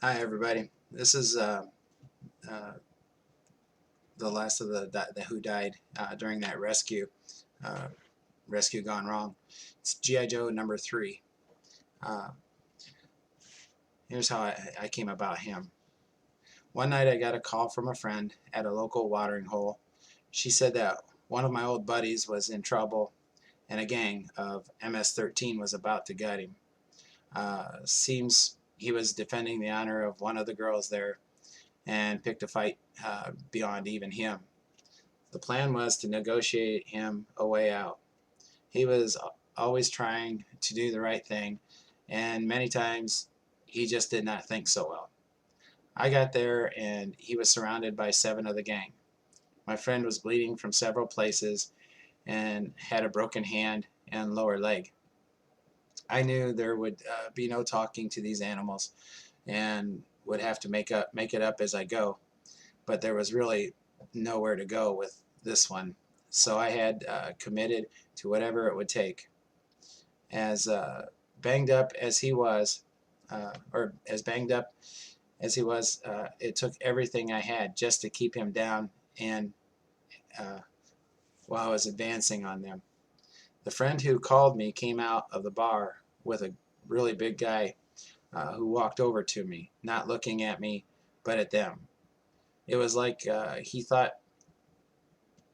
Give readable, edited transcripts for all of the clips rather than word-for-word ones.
Hi everybody. This is uh, the last of the who died during that uh, rescue gone wrong. It's GI Joe number 3. Uh, Here's how I came about him. One night I got a call from a friend at a local watering hole. She said that one of my old buddies was in trouble and a gang of MS-13 was about to gut him. Seems he was defending the honor of one of the girls there and picked a fight beyond even him. The plan was to negotiate him a way out. He was always trying to do the right thing, and many times he just did not think so well. I got there, and he was surrounded by 7 of the gang. My friend was bleeding from several places and had a broken hand and lower leg. I knew there would be no talking to these animals and would have to make it up as I go, but there was really nowhere to go with this one. So I had committed to whatever it would take. As banged up as he was, or as banged up as he was, it took everything I had just to keep him down and uh, while I was advancing on them. The friend who called me came out of the bar with a really big guy who walked over to me, not looking at me, but at them. It was like he thought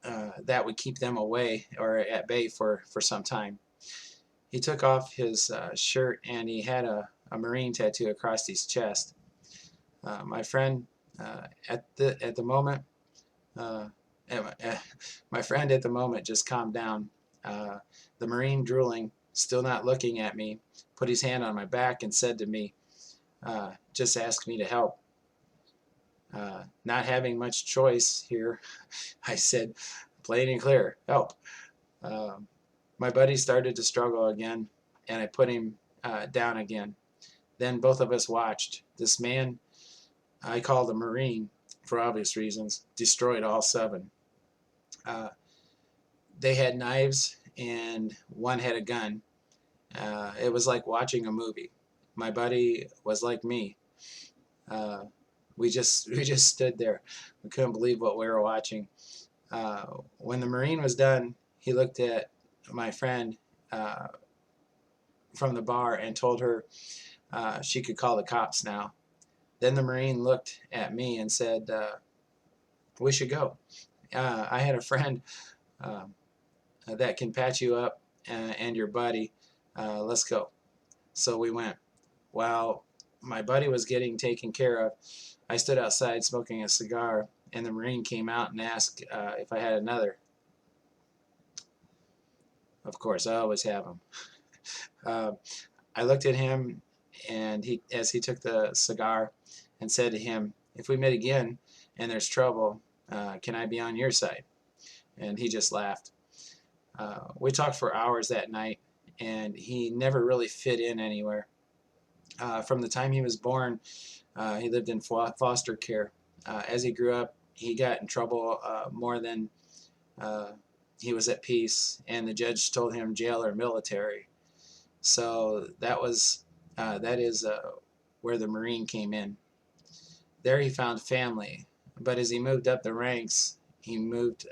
that would keep them away or at bay for some time. He took off his shirt and he had a Marine tattoo across his chest. My friend at the moment, uh, my friend at the moment just calmed down. The Marine, drooling, still not looking at me, put his hand on my back and said to me, "Just ask me to help." Not having much choice here, I said, plain and clear, help. Um, my buddy started to struggle again, and I put him down again. Then both of us watched. This man, I call the Marine for obvious reasons, destroyed all 7. Uh, they had knives, and one had a gun. It was like watching a movie. My buddy was like me. Uh, we just stood there. We couldn't believe what we were watching. When the Marine was done, he looked at my friend uh, from the bar and told her she could call the cops now. Then the Marine looked at me and said, "We should go. I had a friend uh, that can patch you up and your buddy. Let's go." So we went. While my buddy was getting taken care of, I stood outside smoking a cigar, and the Marine came out and asked if I had another. Of course, I always have them. Uh, I looked at him, and as he took the cigar, and said to him, "If we meet again and there's trouble, can I be on your side?" And he just laughed. We talked for hours that night, and he never really fit in anywhere. From the time he was born, he lived in foster care. As he grew up, he got in trouble more than uh, he was at peace, and the judge told him jail or military. So that is where the Marine came in. There he found family, but as he moved up the ranks, he moved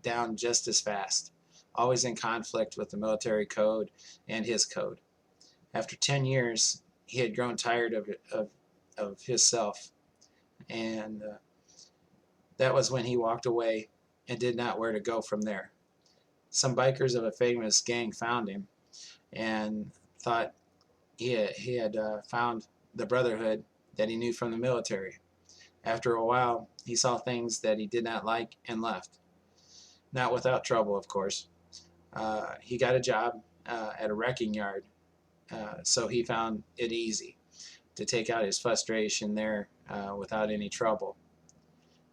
down just as fast, always in conflict with the military code and his code. After 10 years, he had grown tired of himself, and that was when he walked away and did not where to go from there. Some bikers of a famous gang found him and thought he had found the brotherhood that he knew from the military. After a while, he saw things that he did not like and left. Not without trouble, of course. He got a job at a wrecking yard, so he found it easy to take out his frustration there without any trouble.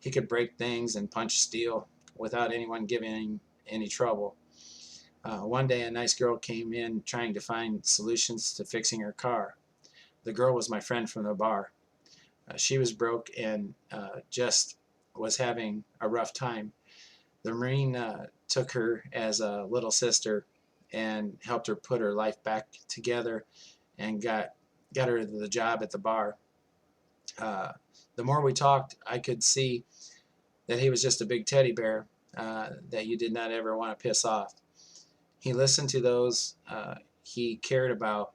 He could break things and punch steel without anyone giving him any trouble. One day, a nice girl came in trying to find solutions to fixing her car. The girl was my friend from the bar. She was broke and just was having a rough time. The Marine took her as a little sister and helped her put her life back together and got her the job at the bar. The more we talked, I could see that he was just a big teddy bear that you did not ever want to piss off. He listened to those he cared about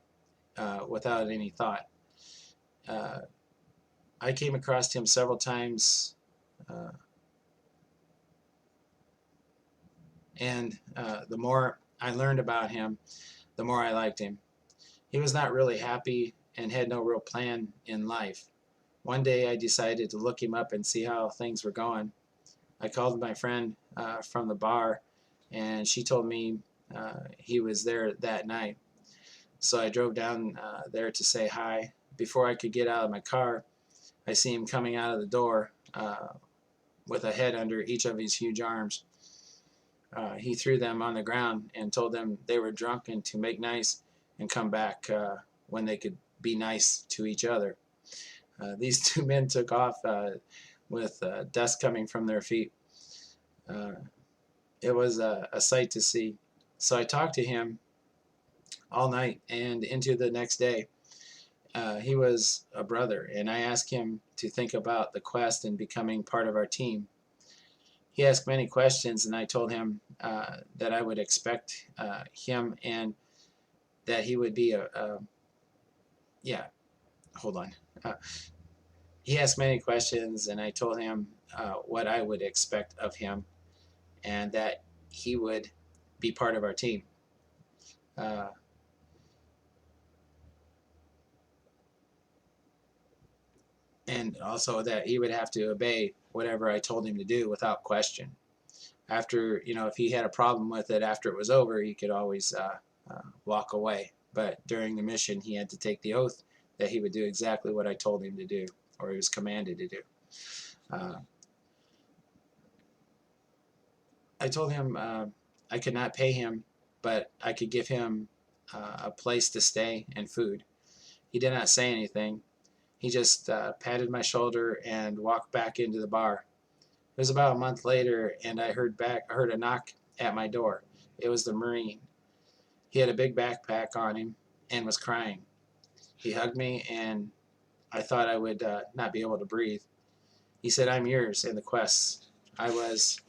without any thought. Uh, I came across him several times, uh, and the more I learned about him, the more I liked him. He was not really happy and had no real plan in life. One day I decided to look him up and see how things were going. I called my friend from the bar, and she told me he was there that night. So I drove down there to say hi. Before I could get out of my car, I see him coming out of the door with a head under each of his huge arms. He threw them on the ground and told them they were drunk and to make nice and come back when they could be nice to each other. These two men took off with dust coming from their feet. It was a sight to see. So I talked to him all night and into the next day. He was a brother, and I asked him to think about the quest and becoming part of our team. He asked many questions, and I told him that I would expect him and that he would be yeah, hold on. Uh, he asked many questions, and I told him what I would expect of him and that he would be part of our team. Uh, and also that he would have to obey whatever I told him to do without question. After, if he had a problem with it after it was over, he could always walk away. But during the mission, he had to take the oath that he would do exactly what I told him to do, or he was commanded to do. I told him I could not pay him, but I could give him a place to stay and food. He did not say anything. He just patted my shoulder and walked back into the bar. It was about a month later, and I heard a knock at my door. It was the Marine. He had a big backpack on him and was crying. He hugged me, and I thought I would not be able to breathe. He said, "I'm yours in the quest." I was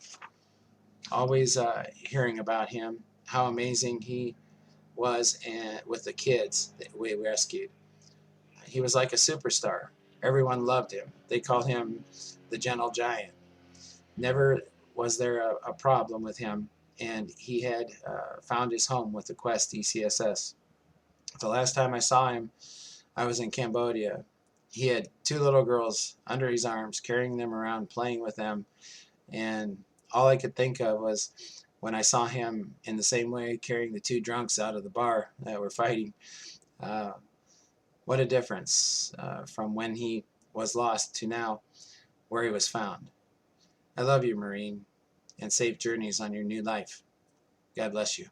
always hearing about him, how amazing he was, and with the kids that we rescued. He was like a superstar. Everyone loved him. They called him the Gentle Giant. Never was there a problem with him, and he had found his home with the Quest ECSS. The last time I saw him, I was in Cambodia. He had two little girls under his arms, carrying them around, playing with them, and all I could think of was when I saw him in the same way carrying the two drunks out of the bar that were fighting. Uh, what a difference from when he was lost to now where he was found. I love you, Marine, and safe journeys on your new life. God bless you.